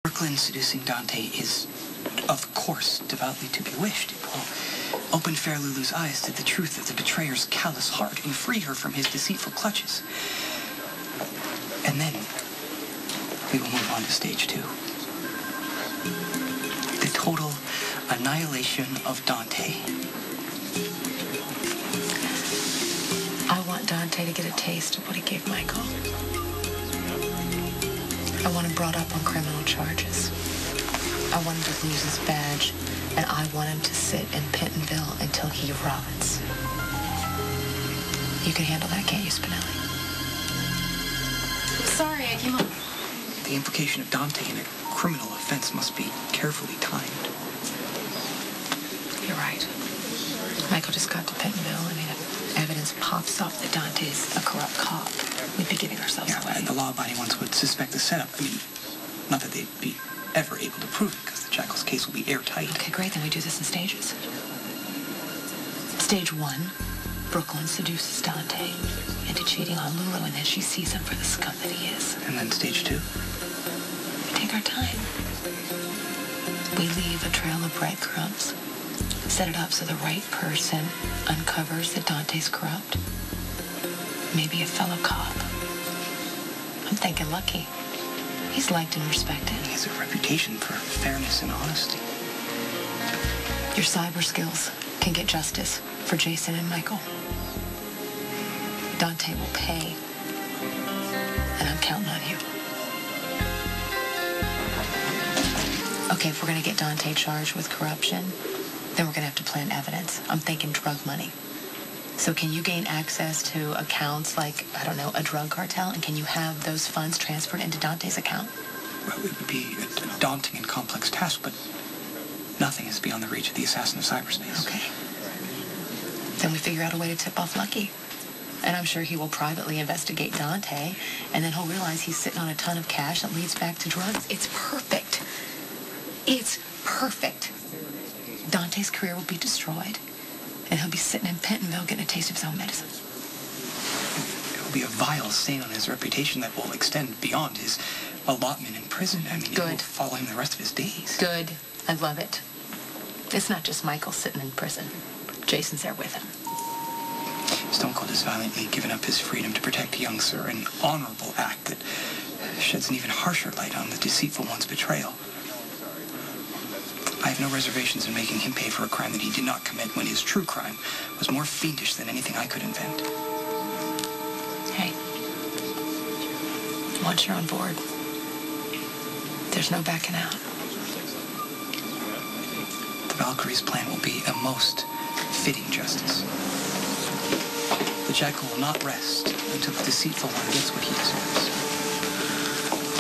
Brooklyn seducing Dante is, of course, devoutly to be wished. It will open Fair Lulu's eyes to the truth of the betrayer's callous heart and free her from his deceitful clutches. And then we will move on to stage 2. The total annihilation of Dante. I want Dante to get a taste of what he gave Michael. I want him brought up on criminal charges. I want him to lose his badge, and I want him to sit in Pentonville until he rots. You can handle that, can't you, Spinelli? Sorry, I came up. The implication of Dante in a criminal offense must be carefully timed. You're right. Michael just got to Pentonville. I mean, if evidence pops up that Dante's a corrupt cop, we'd be giving ourselves away. And the law-abiding ones would suspect the setup. I mean, not that they'd be ever able to prove it, because the Jackal's case will be airtight. Okay, great. Then we do this in stages. Stage 1, Brooklyn seduces Dante into cheating on Lulu, and then she sees him for the scum that he is. And then stage 2? We take our time. We leave a trail of breadcrumbs. Set it up so the right person uncovers that Dante's corrupt. Maybe a fellow cop. I'm thinking Lucky. He's liked and respected. He has a reputation for fairness and honesty. Your cyber skills can get justice for Jason and Michael. Dante will pay. And I'm counting on you. Okay, if we're going to get Dante charged with corruption, then we're going to have to plan evidence. I'm thinking drug money. So can you gain access to accounts like, I don't know, a drug cartel? And can you have those funds transferred into Dante's account? Well, it would be a daunting and complex task, but nothing is beyond the reach of the assassin of cyberspace. Okay. Then we figure out a way to tip off Lucky. And I'm sure he will privately investigate Dante, and then he'll realize he's sitting on a ton of cash that leads back to drugs. It's perfect. It's perfect. Dante's career will be destroyed, and he'll be sitting in Pentonville getting a taste of his own medicine. It will be a vile stain on his reputation that will extend beyond his allotment in prison. I mean, it will follow him the rest of his days. Good. I love it. It's not just Michael sitting in prison. Jason's there with him. Stone Cold has violently given up his freedom to protect young Sir, an honorable act that sheds an even harsher light on the deceitful one's betrayal. I have no reservations in making him pay for a crime that he did not commit when his true crime was more fiendish than anything I could invent. Hey, once you're on board, there's no backing out. The Valkyrie's plan will be a most fitting justice. The Jackal will not rest until the deceitful one gets what he deserves.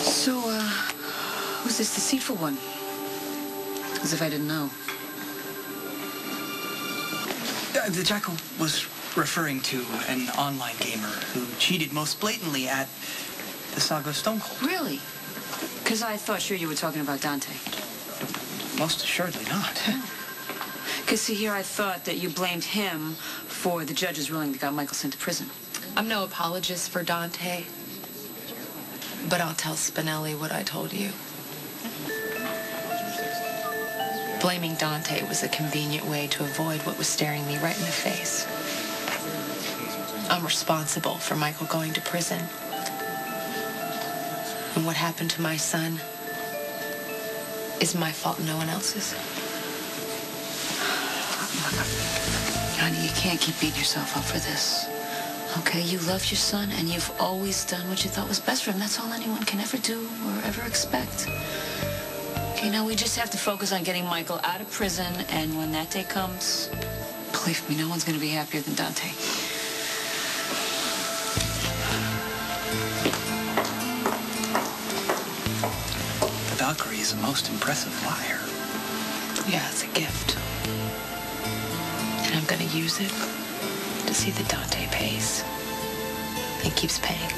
So, who's this deceitful one? As if I didn't know. The Jackal was referring to an online gamer who cheated most blatantly at the saga of Stone Cold. Really? Because I thought sure you were talking about Dante. Most assuredly not. Because, see, here I thought that you blamed him for the judge's ruling that got Michael sent to prison. I'm no apologist for Dante, but I'll tell Spinelli what I told you. Blaming Dante was a convenient way to avoid what was staring me right in the face. I'm responsible for Michael going to prison. And what happened to my son is my fault and no one else's. Honey, you can't keep beating yourself up for this. Okay, you love your son, and you've always done what you thought was best for him. That's all anyone can ever do or ever expect. Okay, now we just have to focus on getting Michael out of prison, and when that day comes, believe me, no one's going to be happier than Dante. The Valkyrie is a most impressive liar. Yeah, it's a gift. And I'm going to use it to see that Dante pays and keeps paying.